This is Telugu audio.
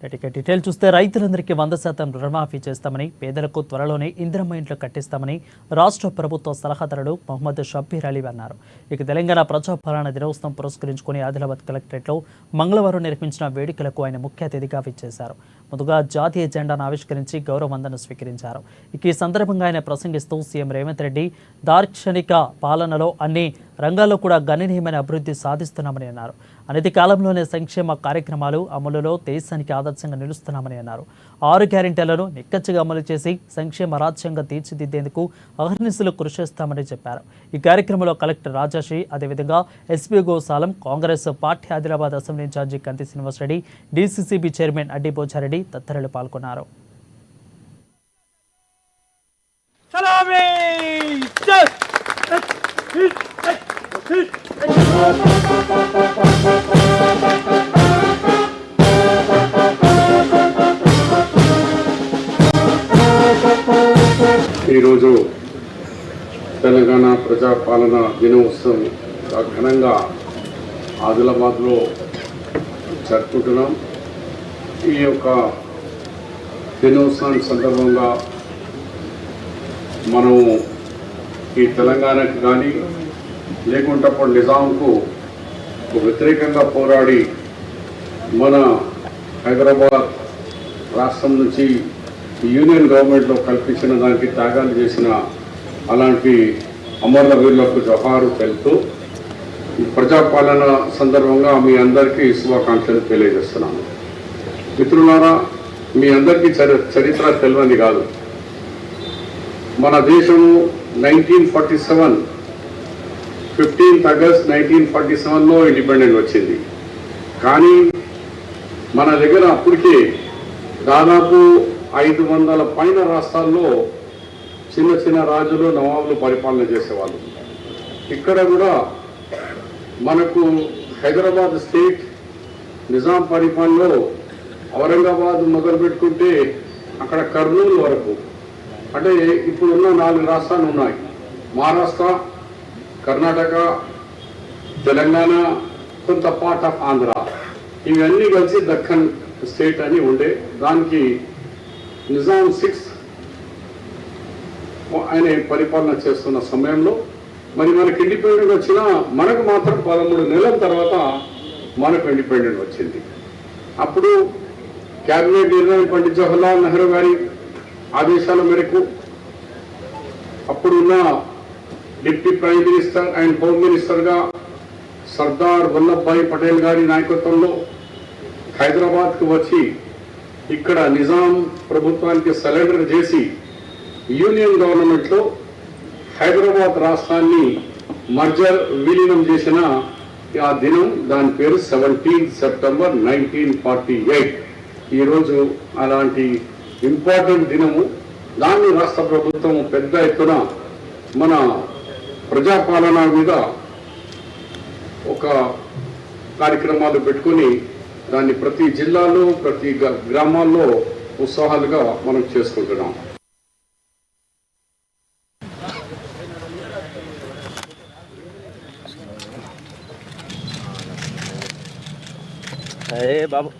డీటెయిల్ చూస్తే రైతులందరికీ 100% రుణమాఫీ చేస్తామని, పేదలకు త్వరలోనే ఇందిరమ్మ ఇంట్లు కట్టిస్తామని రాష్ట్ర ప్రభుత్వ సలహాదారుడు మహమ్మద్ షబ్బీర్ అలీ అన్నారు. ఇక తెలంగాణ ప్రజాపాలన దినోత్సవం పురస్కరించుకుని ఆదిలాబాద్ కలెక్టరేట్లో మంగళవారం నిర్వహించిన వేడుకలకు ఆయన ముఖ్య అతిథిగా విచ్చేశారు. ముందుగా జాతీయ జెండాను ఆవిష్కరించి గౌరవ వందనం స్వీకరించారు. ఇక ఈ సందర్భంగా ఆయన ప్రసంగిస్తూ సీఎం రేవంత్ రెడ్డి దార్శనిక పాలనలో అన్ని రంగాల్లో కూడా గణనీయమైన అభివృద్ధి సాధిస్తున్నామని అన్నారు. అనతి కాలంలోనే సంక్షేమ కార్యక్రమాలు అమలులో దేశానికి ఆదర్శంగా నిలుస్తున్నామని అన్నారు. 6 గ్యారెంటీలను నిక్కచ్చిగా అమలు చేసి సంక్షేమ రాజ్యాంగం తీర్చిదిద్దేందుకు అహర్నిశలు కృషి చేస్తామని చెప్పారు. ఈ కార్యక్రమంలో కలెక్టర్ రాజాశ్రీ, అదేవిధంగా SP Gosalam, Congress party Adilabad assembly in-charge Kanti Srinivasareddy, DCCB chairman Addi Pochareddy తదితరులు పాల్గొన్నారు. ఈరోజు తెలంగాణ ప్రజాపాలన దినోత్సవం ఘనంగా ఆదిలాబాద్లో జరుపుకుంటున్నాం. ఈ యొక్క దినోత్సవం సందర్భంగా మనం ఈ తెలంగాణకి కానీ లేకుంటే అప్పుడు నిజాంకు వ్యతిరేకంగా పోరాడి మన హైదరాబాద్ రాష్ట్రం నుంచి యూనియన్ గవర్నమెంట్లో కల్పించిన దానికి త్యాగాలు చేసిన అలాంటి అమరుల వీరులకు జోహారు తెలుపుతూ ఈ ప్రజాపాలన సందర్భంగా మీ అందరికీ శుభాకాంక్షలు తెలియజేస్తున్నాను. మిత్రులారా, మీ అందరికీ చరిత్ర తెలియని కాదు. మన దేశము 1947 15th August 1947లో ఇండిపెండెంట్ వచ్చింది. కానీ మన దగ్గర అప్పటికే దాదాపు 500 పైన రాష్ట్రాల్లో చిన్న చిన్న రాజులు, నవాబులు పరిపాలన చేసేవాళ్ళు. ఇక్కడ కూడా మనకు హైదరాబాద్ స్టేట్ నిజాం పరిపాలనలో ఔరంగాబాద్ మొదలు పెట్టుకుంటే అక్కడ కర్నూలు వరకు, అంటే ఇప్పుడున్న 4 రాష్ట్రాలు ఉన్నాయి. మహారాష్ట్ర, కర్ణాటక, తెలంగాణ, కొంత పార్ట్ ఆఫ్ ఆంధ్ర, ఇవన్నీ కలిసి దక్కన్ స్టేట్ అని ఉండే. దానికి నిజాం 6 ఆయన పరిపాలన చేస్తున్న సమయంలో మరి మనకు ఇండిపెండెంట్ వచ్చినా మనకు మాత్రం 13 నెలల తర్వాత మనకు ఇండిపెండెంట్ వచ్చింది. అప్పుడు క్యాబినెట్ నిర్ణయం పండిత్ జవహర్లాల్ నెహ్రూ గారి ఆదేశాల మేరకు అప్పుడున్న deputy prime minister and home మినిస్టర్గా సర్దార్ వల్లభాయ్ పటేల్ గారి నాయకత్వంలో హైదరాబాద్కు వచ్చి ఇక్కడ నిజాం ప్రభుత్వానికి సరెండర్ చేసి యూనియన్ గవర్నమెంట్లో హైదరాబాద్ రాష్ట్రాన్ని మర్జర్ విలీనం చేసిన ఆ దినం, దాని పేరు 17th September 1948. ఈరోజు అలాంటి ఇంపార్టెంట్ దినము. దాన్ని రాష్ట్ర ప్రభుత్వం పెద్ద ఎత్తున మన ప్రజాపాలన మీద ఒక కార్యక్రమాలు పెట్టుకుని దాన్ని ప్రతి జిల్లాలో, ప్రతి గ్రామాల్లో ఉత్సాహాలుగా మనం చేసుకుంటున్నాం. బాబు